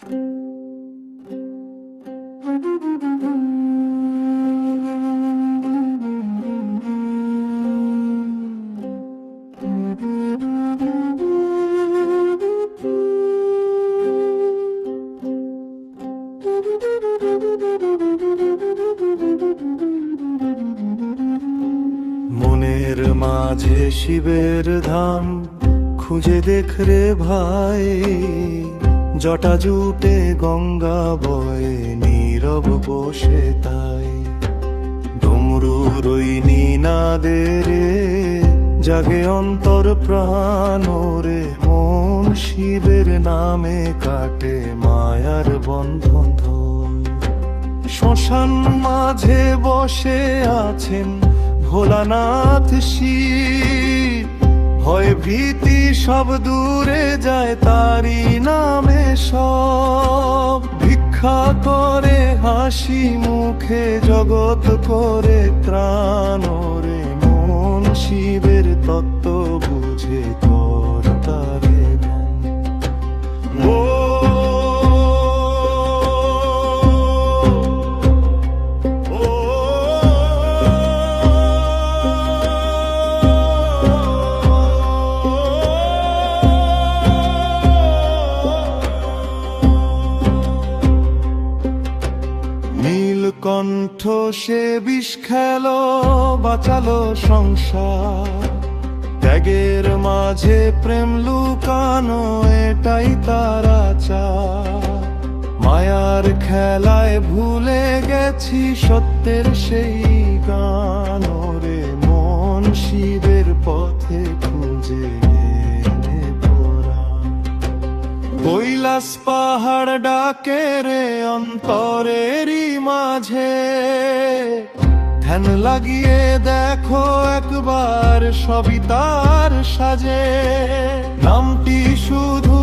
মনের মাঝে শিবের ধাম খুঁজে দেখ রে ভাই, জটা জুটে গঙ্গা বয়ে নীরব বসে তাই। ডমরুর ওই নিনাদে রে জাগে অন্তর প্রাণ রে, মন শিবের নামে কাটে মায়ার বন্ধন। শ্মশান মাঝে বসে আছেন ভোলানাথ শিব, ভয় ভীতি সব দূরে যায় তারি নামে সব। ভিক্ষা করে হাসি মুখে জগৎ করে ত্রাণ রে, মন শিবের তত্ত্ব বুঝে কর তারে। কণ্ঠ সে বিষ খেলো বাঁচালো সংসার, ত্যাগের মাঝে প্রেম লুকানো এটাই তার আচার। মায়ার খেলায় ভুলে গেছি সত্যের সেই গান রে, মন শিবের পথে খুঁজে কৈলাস পাহাড় ডাকে রে অন্তরেরই মাঝে। ধ্যান লাগিয়ে দেখো একবার সবই তার সাজে, নামটি শুধু